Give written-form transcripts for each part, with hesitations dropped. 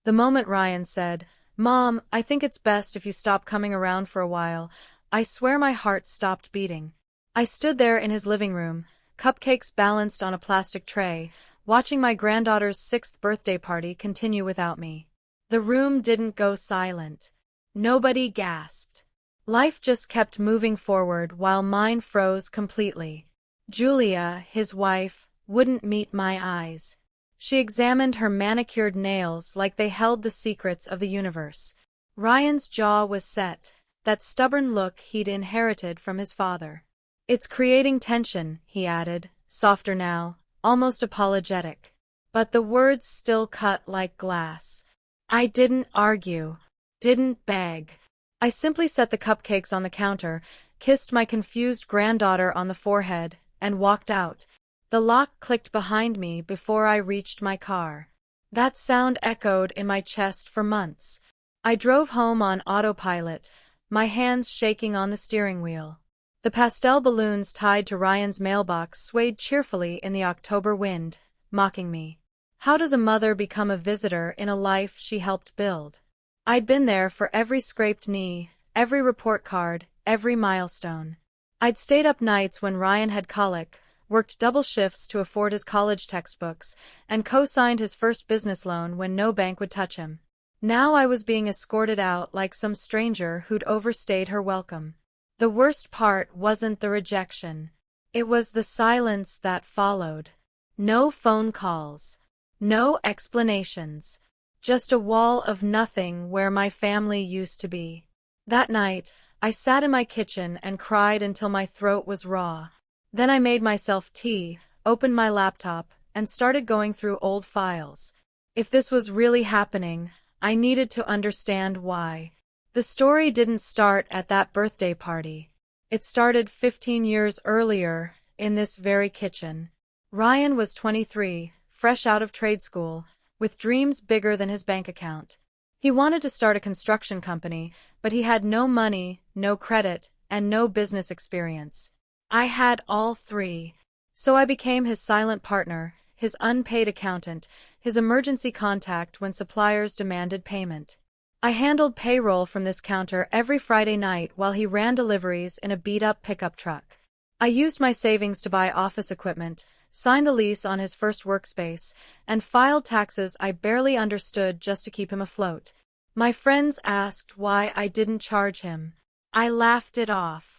The moment Ryan said, "Mom, I think it's best if you stop coming around for a while," I swear my heart stopped beating. I stood there in his living room, cupcakes balanced on a plastic tray, watching my granddaughter's 6th birthday party continue without me. The room didn't go silent. Nobody gasped. Life just kept moving forward while mine froze completely. Julia, his wife, wouldn't meet my eyes. She examined her manicured nails like they held the secrets of the universe. Ryan's jaw was set, that stubborn look he'd inherited from his father. "It's creating tension," he added, softer now, almost apologetic. But the words still cut like glass. I didn't argue, didn't beg. I simply set the cupcakes on the counter, kissed my confused granddaughter on the forehead, and walked out. The lock clicked behind me before I reached my car. That sound echoed in my chest for months. I drove home on autopilot, my hands shaking on the steering wheel. The pastel balloons tied to Ryan's mailbox swayed cheerfully in the October wind, mocking me. How does a mother become a visitor in a life she helped build? I'd been there for every scraped knee, every report card, every milestone. I'd stayed up nights when Ryan had colic, worked double shifts to afford his college textbooks, and co-signed his first business loan when no bank would touch him. Now I was being escorted out like some stranger who'd overstayed her welcome. The worst part wasn't the rejection. It was the silence that followed. No phone calls. No explanations. Just a wall of nothing where my family used to be. That night, I sat in my kitchen and cried until my throat was raw. Then I made myself tea, opened my laptop, and started going through old files. If this was really happening, I needed to understand why. The story didn't start at that birthday party. It started 15 years earlier, in this very kitchen. Ryan was 23, fresh out of trade school, with dreams bigger than his bank account. He wanted to start a construction company, but he had no money, no credit, and no business experience. I had all three. So I became his silent partner, his unpaid accountant, his emergency contact when suppliers demanded payment. I handled payroll from this counter every Friday night while he ran deliveries in a beat-up pickup truck. I used my savings to buy office equipment, signed the lease on his first workspace, and filed taxes I barely understood just to keep him afloat. My friends asked why I didn't charge him. I laughed it off.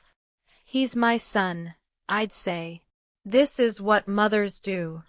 "He's my son," I'd say. "This is what mothers do."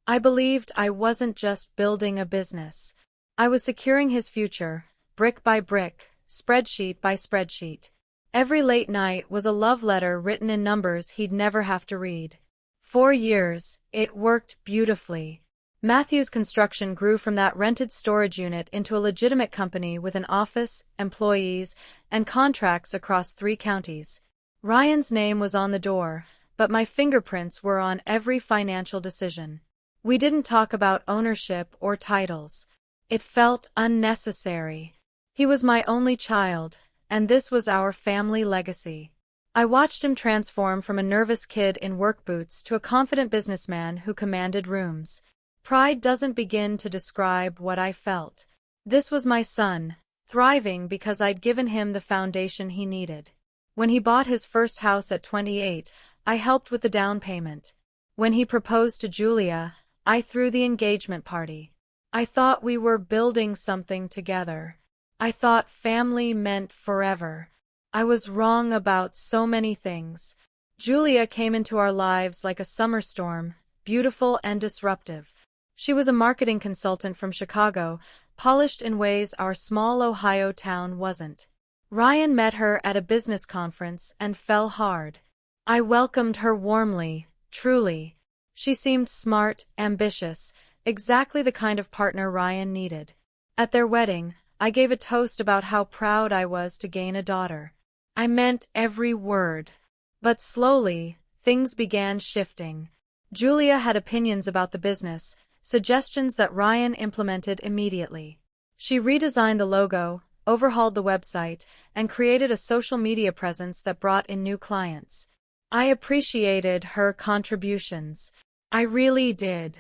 I believed I wasn't just building a business. I was securing his future, brick by brick, spreadsheet by spreadsheet. Every late night was a love letter written in numbers he'd never have to read. 4 years, it worked beautifully. Matthew's Construction grew from that rented storage unit into a legitimate company with an office, employees, and contracts across 3 counties. Ryan's name was on the door, but my fingerprints were on every financial decision. We didn't talk about ownership or titles. It felt unnecessary. He was my only child, and this was our family legacy. I watched him transform from a nervous kid in work boots to a confident businessman who commanded rooms. Pride doesn't begin to describe what I felt. This was my son, thriving because I'd given him the foundation he needed. When he bought his first house at 28, I helped with the down payment. When he proposed to Julia, I threw the engagement party. I thought we were building something together. I thought family meant forever. I was wrong about so many things. Julia came into our lives like a summer storm, beautiful and disruptive. She was a marketing consultant from Chicago, polished in ways our small Ohio town wasn't. Ryan met her at a business conference and fell hard. I welcomed her warmly, truly. She seemed smart, ambitious, exactly the kind of partner Ryan needed. At their wedding, I gave a toast about how proud I was to gain a daughter. I meant every word. But slowly, things began shifting. Julia had opinions about the business, suggestions that Ryan implemented immediately. She redesigned the logo, overhauled the website, and created a social media presence that brought in new clients. I appreciated her contributions. I really did.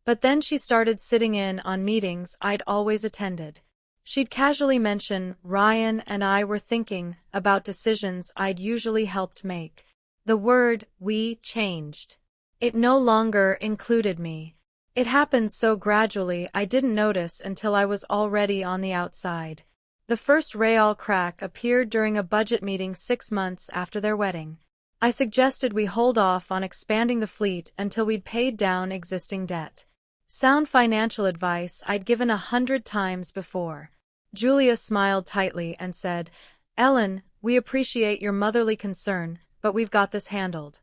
But then she started sitting in on meetings I'd always attended. She'd casually mention Ryan and I were thinking about decisions I'd usually helped make. The word "we" changed. It no longer included me. It happened so gradually I didn't notice until I was already on the outside. The first real crack appeared during a budget meeting 6 months after their wedding. I suggested we hold off on expanding the fleet until we'd paid down existing debt. Sound financial advice I'd given 100 times before. Julia smiled tightly and said, "Ellen, we appreciate your motherly concern, but we've got this handled."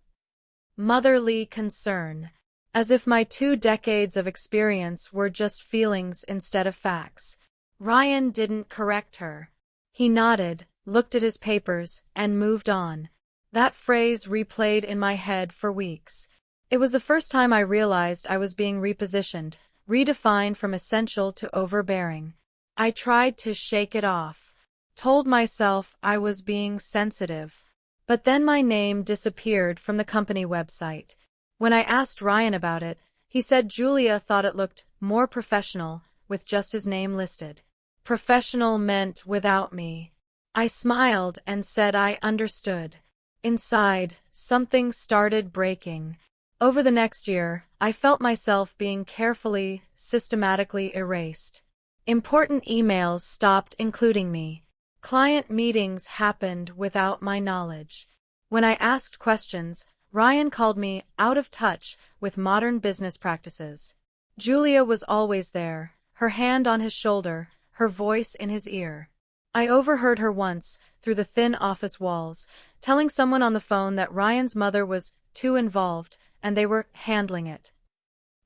Motherly concern. As if my 2 decades of experience were just feelings instead of facts. Ryan didn't correct her. He nodded, looked at his papers, and moved on. That phrase replayed in my head for weeks. It was the first time I realized I was being repositioned, redefined from essential to overbearing. I tried to shake it off, told myself I was being sensitive. But then my name disappeared from the company website. When I asked Ryan about it, he said Julia thought it looked more professional with just his name listed. Professional meant without me. I smiled and said I understood. Inside, something started breaking. Over the next year, I felt myself being carefully, systematically erased. Important emails stopped including me. Client meetings happened without my knowledge. When I asked questions, Ryan called me out of touch with modern business practices. Julia was always there, her hand on his shoulder, her voice in his ear. I overheard her once, through the thin office walls, telling someone on the phone that Ryan's mother was too involved, and they were handling it.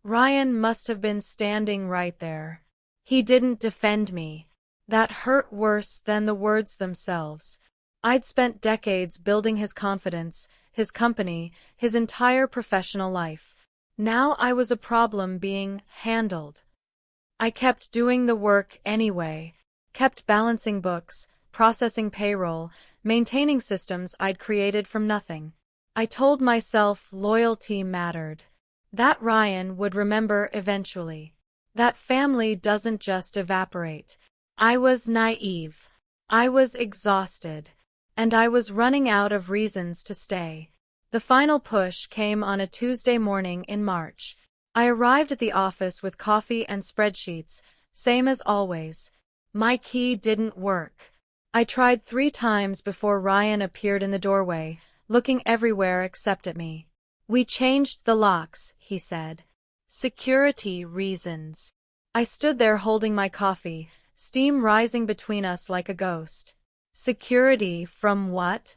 Ryan must have been standing right there. He didn't defend me. That hurt worse than the words themselves. I'd spent decades building his confidence, his company, his entire professional life. Now I was a problem being handled. I kept doing the work anyway, kept balancing books, processing payroll, maintaining systems I'd created from nothing. I told myself loyalty mattered. That Ryan would remember eventually. That family doesn't just evaporate. I was naive. I was exhausted. And I was running out of reasons to stay. The final push came on a Tuesday morning in March. I arrived at the office with coffee and spreadsheets, same as always. My key didn't work. I tried 3 times before Ryan appeared in the doorway, looking everywhere except at me. "We changed the locks," he said. "Security reasons." I stood there holding my coffee, steam rising between us like a ghost. "Security from what?"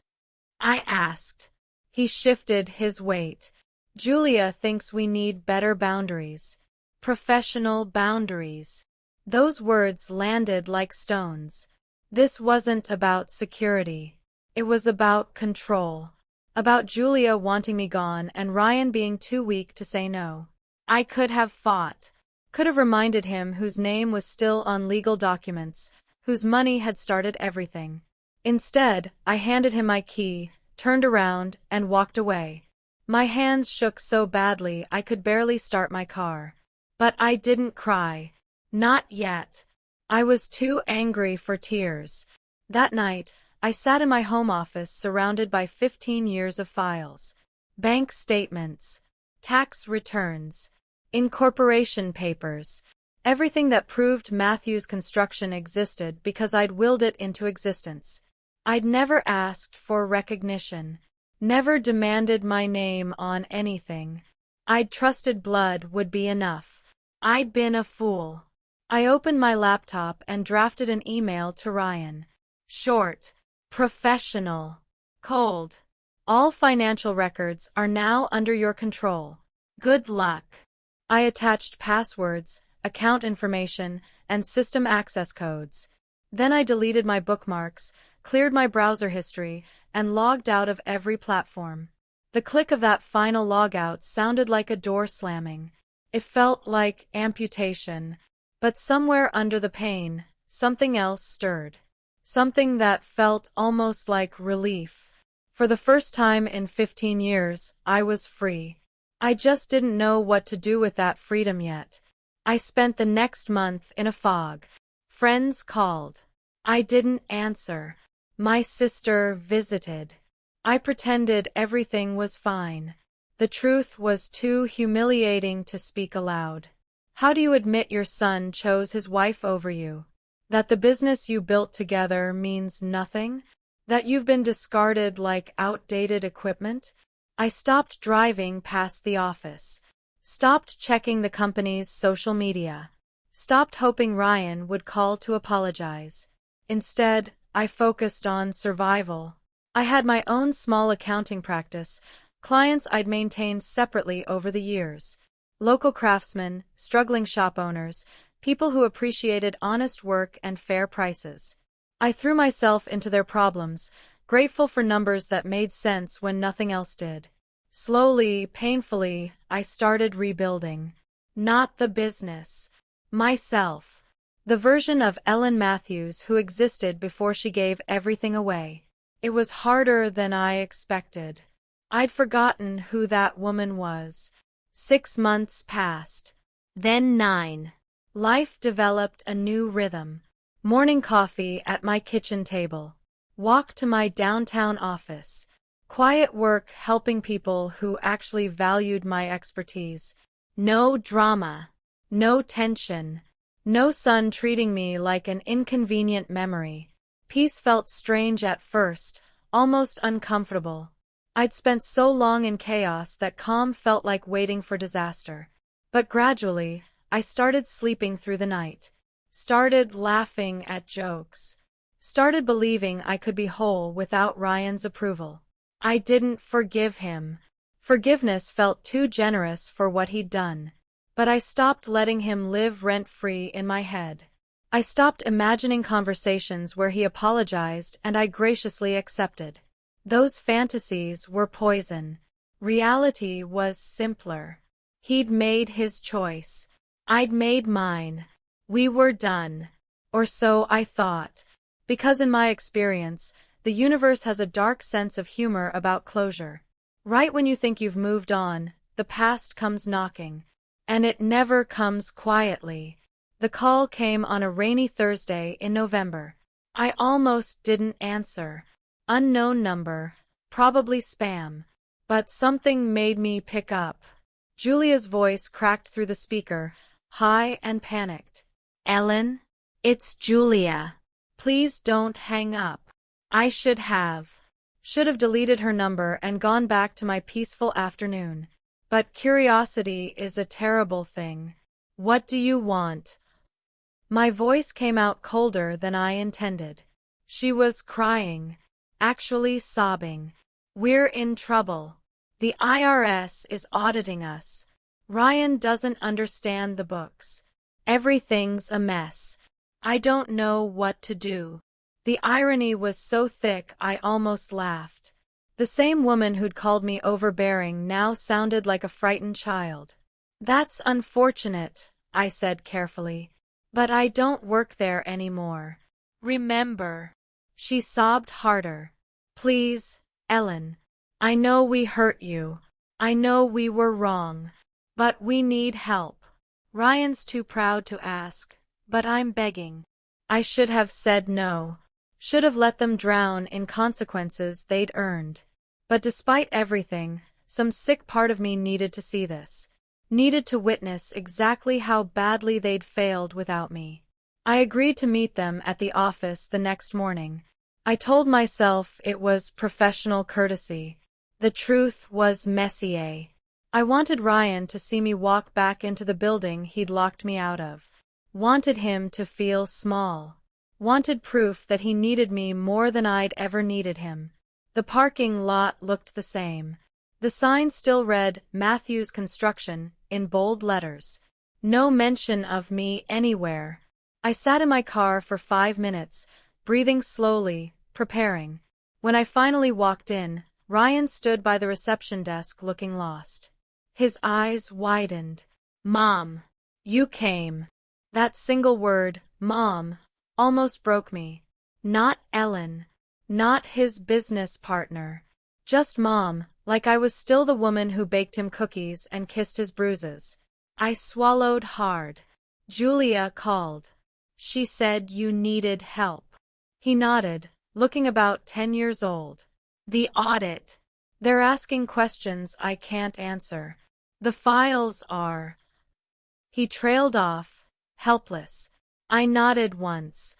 I asked. He shifted his weight. "Julia thinks we need better boundaries. Professional boundaries." Those words landed like stones. This wasn't about security. It was about control. About Julia wanting me gone and Ryan being too weak to say no. I could have fought. Could have reminded him whose name was still on legal documents, whose money had started everything. Instead, I handed him my key, turned around, and walked away. My hands shook so badly I could barely start my car. But I didn't cry. Not yet. I was too angry for tears. That night, I sat in my home office surrounded by 15 years of files. Bank statements, tax returns, incorporation papers. Everything that proved Matthew's construction existed because I'd willed it into existence. I'd never asked for recognition, never demanded my name on anything. I'd trusted blood would be enough. I'd been a fool. I opened my laptop and drafted an email to Ryan. Short, professional, cold. "All financial records are now under your control. Good luck." I attached passwords, account information, and system access codes. Then I deleted my bookmarks, cleared my browser history, and logged out of every platform. The click of that final logout sounded like a door slamming. It felt like amputation. But somewhere under the pain, something else stirred. Something that felt almost like relief. For the first time in 15 years, I was free. I just didn't know what to do with that freedom yet. I spent the next month in a fog. Friends called. I didn't answer. My sister visited. I pretended everything was fine. The truth was too humiliating to speak aloud. How do you admit your son chose his wife over you? That the business you built together means nothing? That you've been discarded like outdated equipment? I stopped driving past the office. Stopped checking the company's social media. Stopped hoping Ryan would call to apologize. Instead, I focused on survival. I had my own small accounting practice, clients I'd maintained separately over the years. Local craftsmen, struggling shop owners, people who appreciated honest work and fair prices. I threw myself into their problems, grateful for numbers that made sense when nothing else did. Slowly, painfully, I started rebuilding. Not the business. Myself. The version of Ellen Matthews who existed before she gave everything away. It was harder than I expected. I'd forgotten who that woman was. 6 months passed. Then 9. Life developed a new rhythm. Morning coffee at my kitchen table. Walk to my downtown office. Quiet work helping people who actually valued my expertise. No drama. No tension. No son treating me like an inconvenient memory. Peace felt strange at first, almost uncomfortable. I'd spent so long in chaos that calm felt like waiting for disaster. But gradually, I started sleeping through the night. Started laughing at jokes. Started believing I could be whole without Ryan's approval. I didn't forgive him. Forgiveness felt too generous for what he'd done. But I stopped letting him live rent-free in my head. I stopped imagining conversations where he apologized and I graciously accepted. Those fantasies were poison. Reality was simpler. He'd made his choice. I'd made mine. We were done. Or so I thought. Because in my experience, the universe has a dark sense of humor about closure. Right when you think you've moved on, the past comes knocking. And it never comes quietly. The call came on a rainy Thursday in November. I almost didn't answer. Unknown number, probably spam. But something made me pick up. Julia's voice cracked through the speaker, high and panicked. Ellen? It's Julia. Please don't hang up. I should have deleted her number and gone back to my peaceful afternoon. But curiosity is a terrible thing. What do you want? My voice came out colder than I intended. She was crying, actually sobbing. We're in trouble. The IRS is auditing us. Ryan doesn't understand the books. Everything's a mess. I don't know what to do. The irony was so thick I almost laughed. The same woman who'd called me overbearing now sounded like a frightened child. That's unfortunate, I said carefully. But I don't work there anymore. Remember. She sobbed harder. Please, Ellen. I know we hurt you. I know we were wrong. But we need help. Ryan's too proud to ask, but I'm begging. I should have said no. Should have let them drown in consequences they'd earned. But despite everything, some sick part of me needed to see this. Needed to witness exactly how badly they'd failed without me. I agreed to meet them at the office the next morning. I told myself it was professional courtesy. The truth was Messier. I wanted Ryan to see me walk back into the building he'd locked me out of. Wanted him to feel small. Wanted proof that he needed me more than I'd ever needed him. The parking lot looked the same. The sign still read Matthews Construction in bold letters. No mention of me anywhere. I sat in my car for 5 minutes, breathing slowly, preparing. When I finally walked in, Ryan stood by the reception desk looking lost. His eyes widened. Mom. You came. That single word, Mom, almost broke me. Not Ellen. Not his business partner. Just Mom, like I was still the woman who baked him cookies and kissed his bruises. I swallowed hard. Julia called. She said you needed help. He nodded, looking about 10 years old. The audit. They're asking questions I can't answer. The files are. He trailed off, helpless. I nodded once.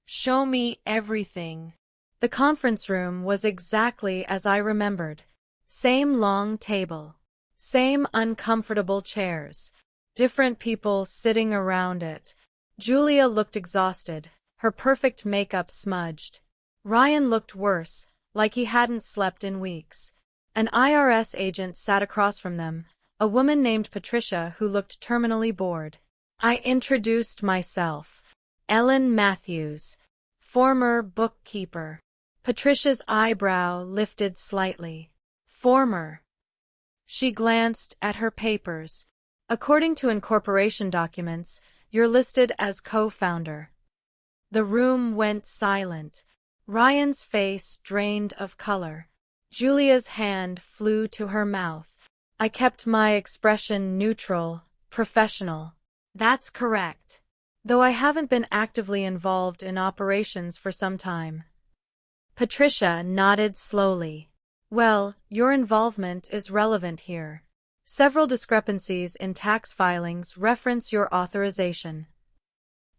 Show me everything. The conference room was exactly as I remembered. Same long table. Same uncomfortable chairs. Different people sitting around it. Julia looked exhausted, her perfect makeup smudged. Ryan looked worse, like he hadn't slept in weeks. An IRS agent sat across from them, a woman named Patricia who looked terminally bored. I introduced myself. Ellen Matthews, former bookkeeper. Patricia's eyebrow lifted slightly. Former. She glanced at her papers. According to incorporation documents, you're listed as co-founder. The room went silent. Ryan's face drained of color. Julia's hand flew to her mouth. I kept my expression neutral, professional. That's correct. Though I haven't been actively involved in operations for some time. Patricia nodded slowly. Well, your involvement is relevant here. Several discrepancies in tax filings reference your authorization.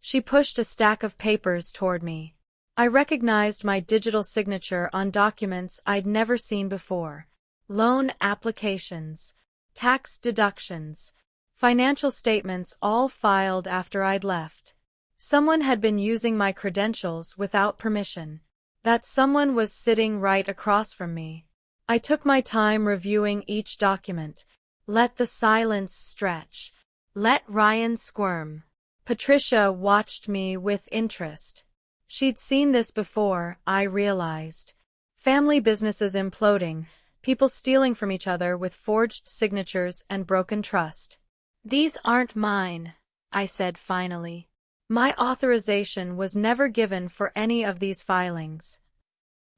She pushed a stack of papers toward me. I recognized my digital signature on documents I'd never seen before. Loan applications, tax deductions, financial statements all filed after I'd left. Someone had been using my credentials without permission. That someone was sitting right across from me. I took my time reviewing each document. Let the silence stretch. Let Ryan squirm. Patricia watched me with interest. She'd seen this before, I realized. Family businesses imploding, people stealing from each other with forged signatures and broken trust. These aren't mine, I said finally. My authorization was never given for any of these filings.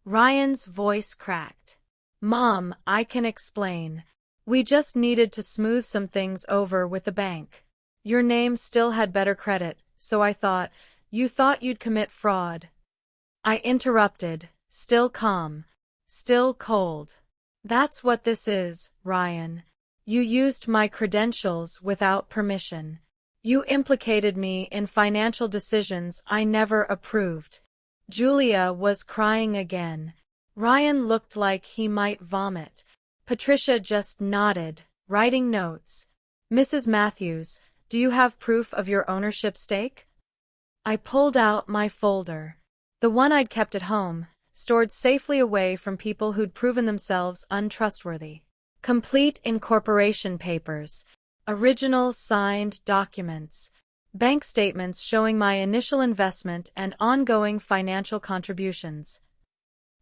Ryan's voice cracked. Mom, I can explain. We just needed to smooth some things over with the bank. Your name still had better credit, so I thought, you thought you'd commit fraud. I interrupted, still calm, still cold. That's what this is, Ryan. You used my credentials without permission. You implicated me in financial decisions I never approved. Julia was crying again. Ryan looked like he might vomit. Patricia just nodded, writing notes. Mrs. Matthews, do you have proof of your ownership stake? I pulled out my folder. The one I'd kept at home, stored safely away from people who'd proven themselves untrustworthy. Complete incorporation papers. Original signed documents. Bank statements showing my initial investment and ongoing financial contributions.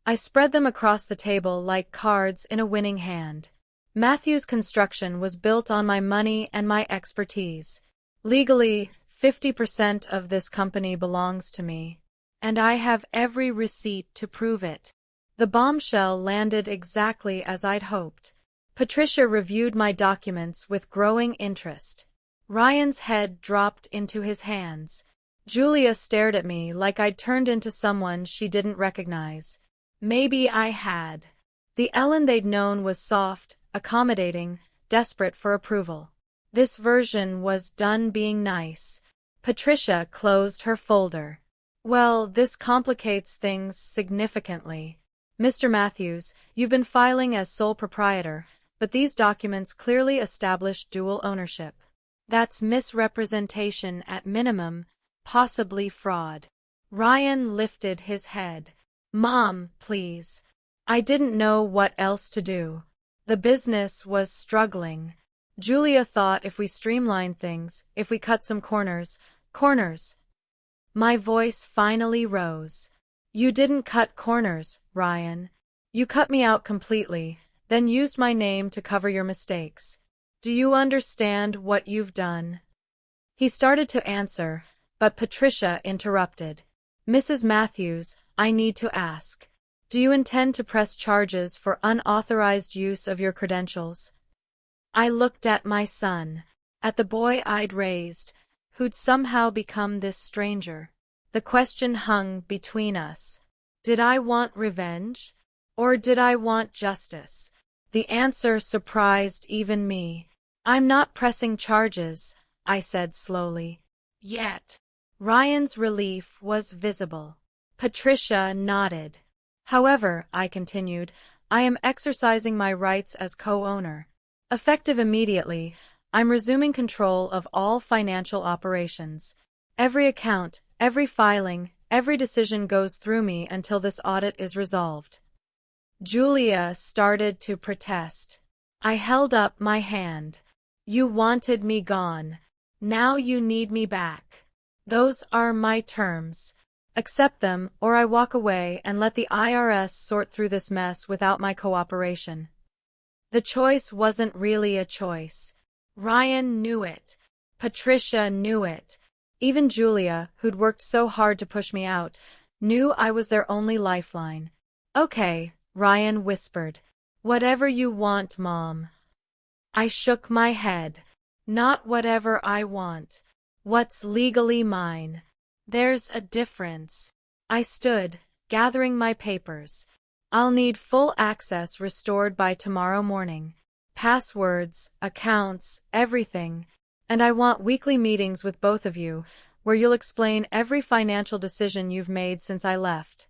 I spread them across the table like cards in a winning hand. Matthews Construction was built on my money and my expertise. Legally, 50% of this company belongs to me. And I have every receipt to prove it. The bombshell landed exactly as I'd hoped. Patricia reviewed my documents with growing interest. Ryan's head dropped into his hands. Julia stared at me like I'd turned into someone she didn't recognize. Maybe I had. The Ellen they'd known was soft, accommodating, desperate for approval. This version was done being nice. Patricia closed her folder. Well, this complicates things significantly. Mr. Matthews, you've been filing as sole proprietor, but these documents clearly establish dual ownership. That's misrepresentation at minimum, possibly fraud. Ryan lifted his head. Mom, please. I didn't know what else to do. The business was struggling. Julia thought if we streamlined things, if we cut some corners. My voice finally rose. You didn't cut corners, Ryan. You cut me out completely, then used my name to cover your mistakes. Do you understand what you've done? He started to answer, but Patricia interrupted. Mrs. Matthews, I need to ask. Do you intend to press charges for unauthorized use of your credentials? I looked at my son, at the boy I'd raised, who'd somehow become this stranger. The question hung between us. Did I want revenge? Or did I want justice? The answer surprised even me. I'm not pressing charges, I said slowly. Yet. Ryan's relief was visible. Patricia nodded. However, I continued, I am exercising my rights as co-owner. Effective immediately, I'm resuming control of all financial operations. Every account, every filing, every decision goes through me until this audit is resolved. Julia started to protest. I held up my hand. You wanted me gone. Now you need me back. Those are my terms. Accept them, or I walk away and let the IRS sort through this mess without my cooperation. The choice wasn't really a choice. Ryan knew it. Patricia knew it. Even Julia, who'd worked so hard to push me out, knew I was their only lifeline. Okay, Ryan whispered. Whatever you want, Mom. I shook my head. Not whatever I want. What's legally mine. There's a difference. I stood, gathering my papers. I'll need full access restored by tomorrow morning. Passwords, accounts, everything. And I want weekly meetings with both of you, where you'll explain every financial decision you've made since I left.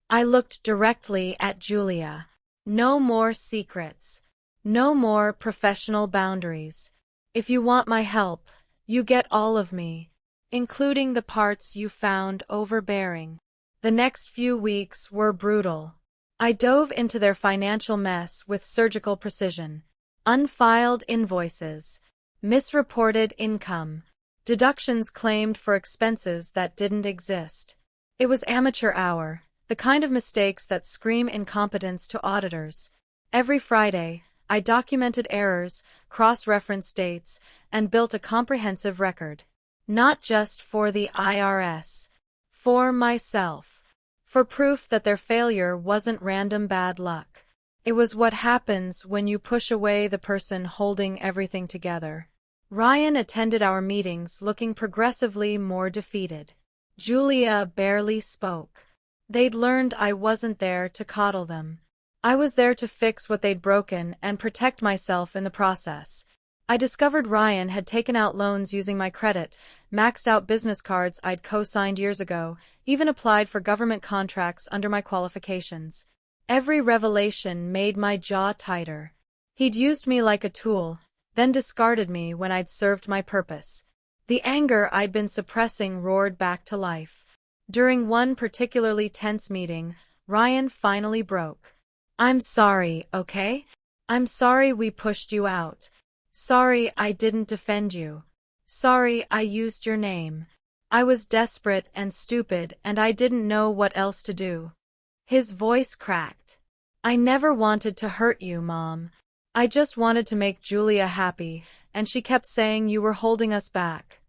I looked directly at Julia. No more secrets. No more professional boundaries. If you want my help, you get all of me, including the parts you found overbearing. The next few weeks were brutal. I dove into their financial mess with surgical precision. Unfiled invoices, misreported income, deductions claimed for expenses that didn't exist. It was amateur hour, the kind of mistakes that scream incompetence to auditors. Every Friday, I documented errors, cross-referenced dates, and built a comprehensive record. Not just for the IRS. For myself. For proof that their failure wasn't random bad luck. It was what happens when you push away the person holding everything together. Ryan attended our meetings looking progressively more defeated. Julia barely spoke. They'd learned I wasn't there to coddle them. I was there to fix what they'd broken and protect myself in the process. I discovered Ryan had taken out loans using my credit, maxed out business cards I'd co-signed years ago, even applied for government contracts under my qualifications. Every revelation made my jaw tighter. He'd used me like a tool, then discarded me when I'd served my purpose. The anger I'd been suppressing roared back to life. During one particularly tense meeting, Ryan finally broke. I'm sorry, okay? I'm sorry we pushed you out. Sorry I didn't defend you. Sorry I used your name. I was desperate and stupid and I didn't know what else to do. His voice cracked. I never wanted to hurt you, Mom. I just wanted to make Julia happy, and she kept saying you were holding us back.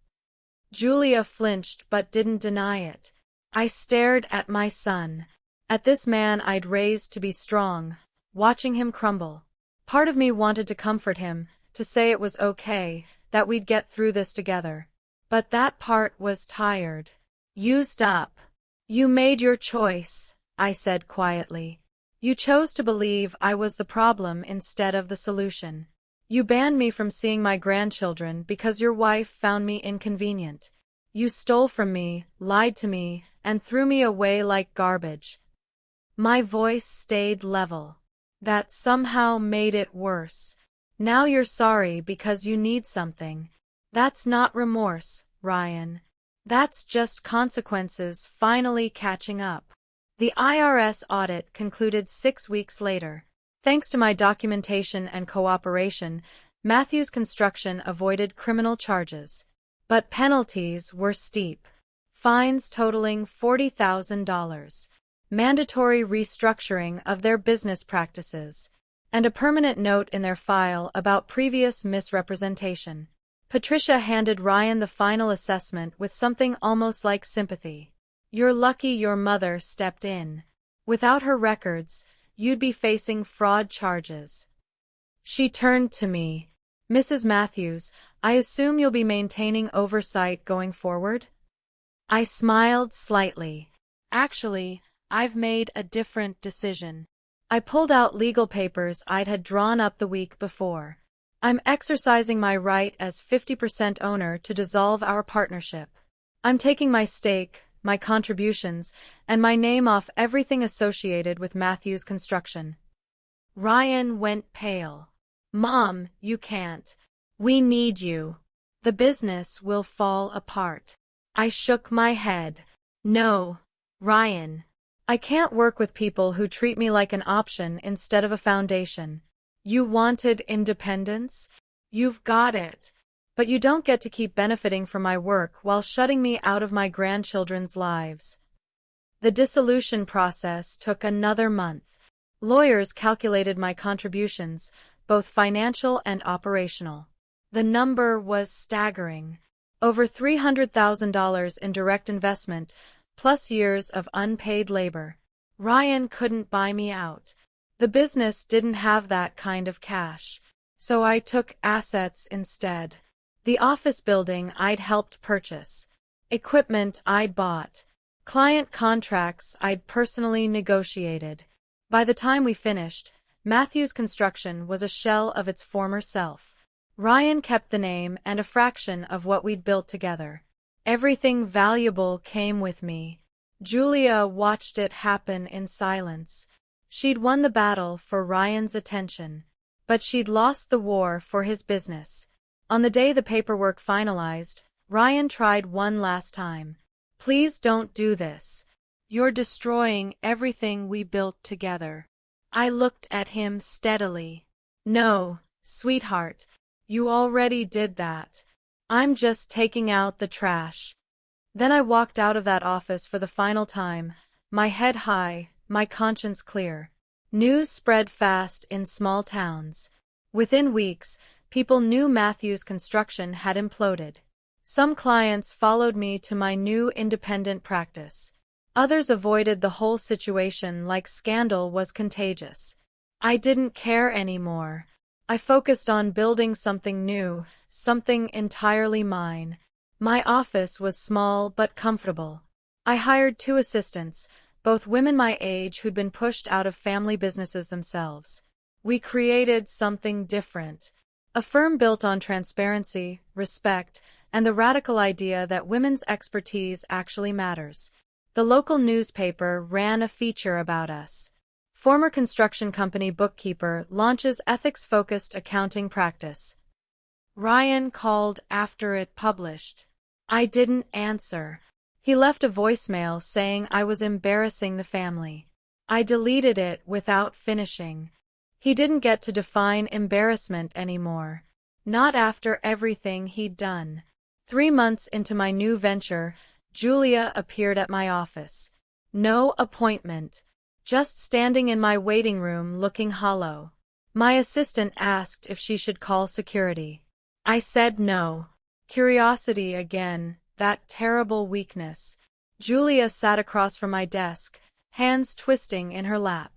Julia flinched but didn't deny it. I stared at my son. At this man I'd raised to be strong, watching him crumble. Part of me wanted to comfort him, to say it was okay, that we'd get through this together. But that part was tired. Used up. You made your choice, I said quietly. You chose to believe I was the problem instead of the solution. You banned me from seeing my grandchildren because your wife found me inconvenient. You stole from me, lied to me, and threw me away like garbage. My voice stayed level. That somehow made it worse. Now you're sorry because you need something. That's not remorse, Ryan. That's just consequences finally catching up. The IRS audit concluded 6 weeks later. Thanks to my documentation and cooperation, Matthews Construction avoided criminal charges. But penalties were steep. Fines totaling $40,000. Mandatory restructuring of their business practices, and a permanent note in their file about previous misrepresentation. Patricia handed Ryan the final assessment with something almost like sympathy. You're lucky your mother stepped in. Without her records, you'd be facing fraud charges. She turned to me. Mrs. Matthews, I assume you'll be maintaining oversight going forward? I smiled slightly. Actually, I've made a different decision. I pulled out legal papers I'd had drawn up the week before. I'm exercising my right as 50% owner to dissolve our partnership. I'm taking my stake, my contributions, and my name off everything associated with Matthews Construction. Ryan went pale. Mom, you can't. We need you. The business will fall apart. I shook my head. No, Ryan. I can't work with people who treat me like an option instead of a foundation. You wanted independence? You've got it. But you don't get to keep benefiting from my work while shutting me out of my grandchildren's lives. The dissolution process took another month. Lawyers calculated my contributions, both financial and operational. The number was staggering. Over $300,000 in direct investment, plus years of unpaid labor. Ryan couldn't buy me out. The business didn't have that kind of cash. So I took assets instead. The office building I'd helped purchase. Equipment I'd bought. Client contracts I'd personally negotiated. By the time we finished, Matthews Construction was a shell of its former self. Ryan kept the name and a fraction of what we'd built together. Everything valuable came with me. Julia watched it happen in silence. She'd won the battle for Ryan's attention, but she'd lost the war for his business. On the day the paperwork finalized, Ryan tried one last time. Please don't do this. You're destroying everything we built together. I looked at him steadily. No, sweetheart, you already did that. I'm just taking out the trash. Then I walked out of that office for the final time, my head high, my conscience clear. News spread fast in small towns. Within weeks, people knew Matthews Construction had imploded. Some clients followed me to my new independent practice. Others avoided the whole situation like scandal was contagious. I didn't care anymore. I focused on building something new, something entirely mine. My office was small but comfortable. I hired 2 assistants, both women my age who'd been pushed out of family businesses themselves. We created something different. A firm built on transparency, respect, and the radical idea that women's expertise actually matters. The local newspaper ran a feature about us. Former construction company bookkeeper launches ethics-focused accounting practice. Ryan called after it published. I didn't answer. He left a voicemail saying I was embarrassing the family. I deleted it without finishing. He didn't get to define embarrassment anymore. Not after everything he'd done. 3 months into my new venture, Julia appeared at my office. No appointment. Just standing in my waiting room looking hollow. My assistant asked if she should call security. I said no. Curiosity again, that terrible weakness. Julia sat across from my desk, hands twisting in her lap.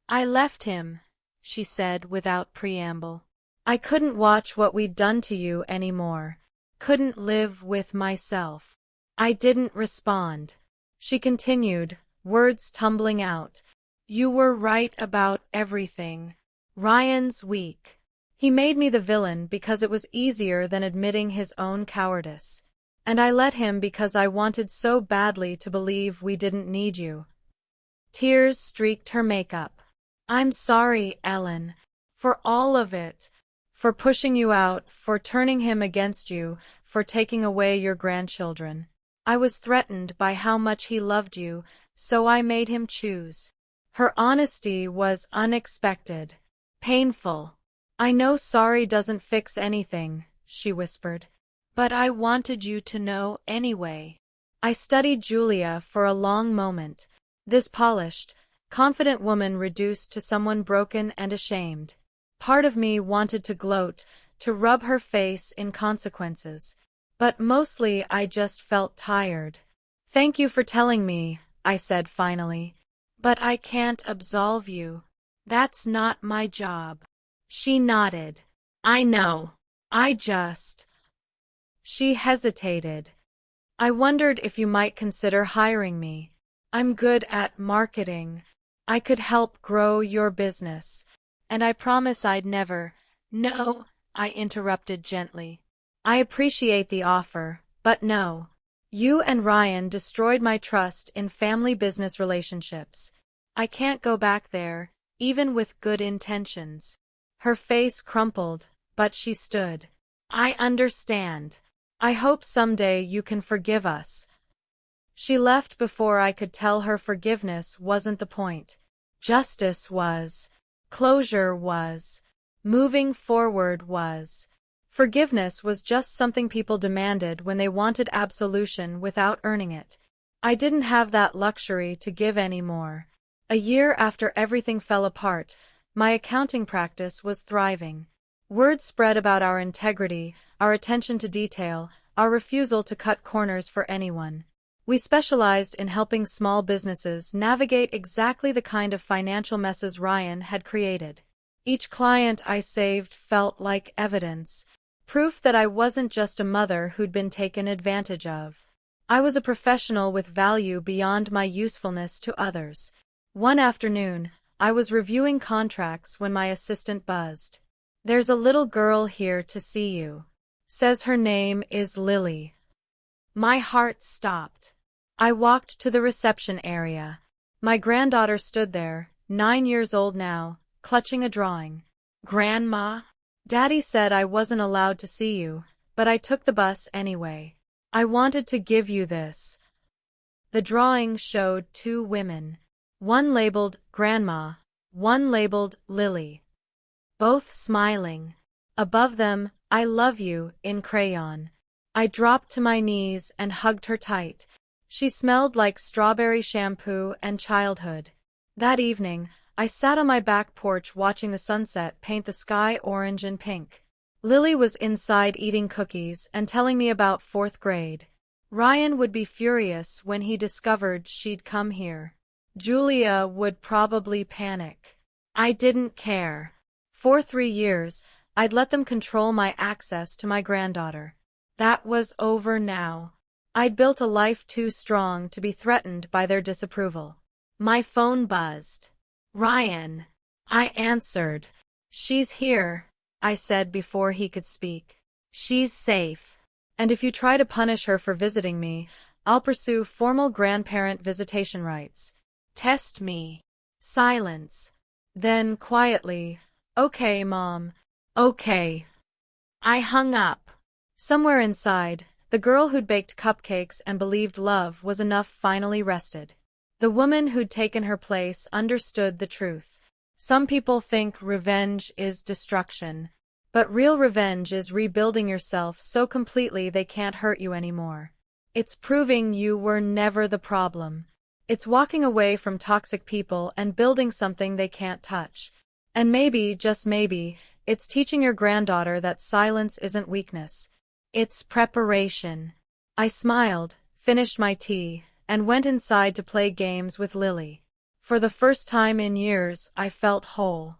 I left him, she said without preamble. I couldn't watch what we'd done to you anymore. Couldn't live with myself. I didn't respond. She continued, words tumbling out. You were right about everything. Ryan's weak. He made me the villain because it was easier than admitting his own cowardice. And I let him because I wanted so badly to believe we didn't need you. Tears streaked her makeup. I'm sorry, Ellen. For all of it. For pushing you out, for turning him against you, for taking away your grandchildren. I was threatened by how much he loved you, so I made him choose. Her honesty was unexpected. Painful. I know sorry doesn't fix anything, she whispered. But I wanted you to know anyway. I studied Julia for a long moment. This polished, confident woman reduced to someone broken and ashamed. Part of me wanted to gloat, to rub her face in consequences. But mostly I just felt tired. Thank you for telling me, I said finally. But I can't absolve you. That's not my job. She nodded. I know. I just... She hesitated. I wondered if you might consider hiring me. I'm good at marketing. I could help grow your business. And I promise I'd never... No, I interrupted gently. I appreciate the offer, but no. You and Ryan destroyed my trust in family business relationships. I can't go back there, even with good intentions. Her face crumpled, but she stood. I understand. I hope someday you can forgive us. She left before I could tell her forgiveness wasn't the point. Justice was. Closure was. Moving forward was. Forgiveness was just something people demanded when they wanted absolution without earning it. I didn't have that luxury to give anymore. A year after everything fell apart, my accounting practice was thriving. Word spread about our integrity, our attention to detail, our refusal to cut corners for anyone. We specialized in helping small businesses navigate exactly the kind of financial messes Ryan had created. Each client I saved felt like evidence, proof that I wasn't just a mother who'd been taken advantage of. I was a professional with value beyond my usefulness to others. One afternoon, I was reviewing contracts when my assistant buzzed. There's a little girl here to see you. Says her name is Lily. My heart stopped. I walked to the reception area. My granddaughter stood there, 9 years old now, clutching a drawing. Grandma? Daddy said I wasn't allowed to see you, but I took the bus anyway. I wanted to give you this. The drawing showed 2 women. One labeled Grandma, one labeled Lily. Both smiling. Above them, I love you, in crayon. I dropped to my knees and hugged her tight. She smelled like strawberry shampoo and childhood. That evening, I sat on my back porch watching the sunset paint the sky orange and pink. Lily was inside eating cookies and telling me about 4th grade. Ryan would be furious when he discovered she'd come here. Julia would probably panic. I didn't care. For 3 years, I'd let them control my access to my granddaughter. That was over now. I'd built a life too strong to be threatened by their disapproval. My phone buzzed. Ryan. I answered. She's here, I said before he could speak. She's safe. And if you try to punish her for visiting me, I'll pursue formal grandparent visitation rights. Test me. Silence. Then quietly, okay, Mom. Okay. I hung up. Somewhere inside, the girl who'd baked cupcakes and believed love was enough finally rested. The woman who'd taken her place understood the truth. Some people think revenge is destruction, but real revenge is rebuilding yourself so completely they can't hurt you anymore. It's proving you were never the problem. It's walking away from toxic people and building something they can't touch. And maybe, just maybe, it's teaching your granddaughter that silence isn't weakness. It's preparation. I smiled, finished my tea, and went inside to play games with Lily. For the first time in years, I felt whole.